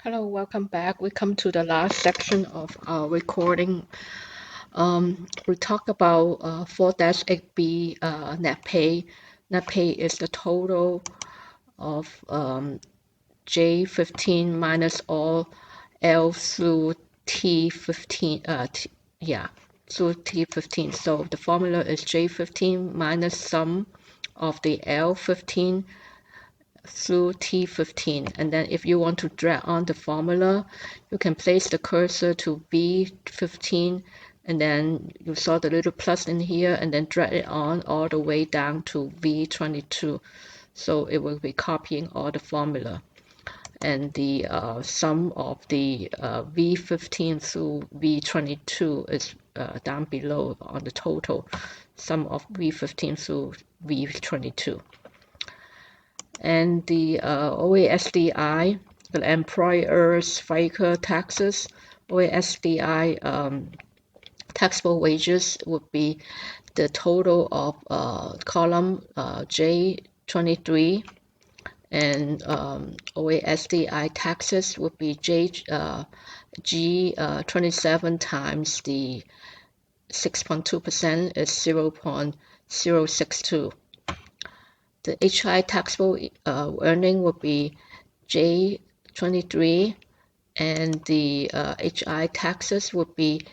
Hello, welcome back. We come to the last section of our recording. We talk about 4-8B net pay. Net pay is the total of J15 minus all L through T15. Through T15. So the formula is J15 minus sum of the L15 through T15. And then if you want to drag on the formula, you can place the cursor to V15, and then you saw the little plus in here, and then drag it on all the way down to V22. So it will be copying all the formula. And the sum of the V15 through V22 is down below on the total sum of V15 through V22. And the OASDI, the employer's FICA taxes, OASDI taxable wages would be the total of column J23, and OASDI taxes would be G27 times the 6.2% is 0.062. The HI taxable earning would be J23, and the HI taxes would be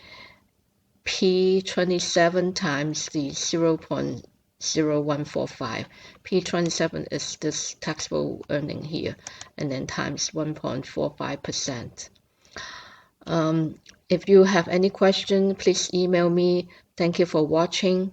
P27 times the 0.0145. P27 is this taxable earning here, and then times 1.45%. If you have any question, please email me. Thank you for watching.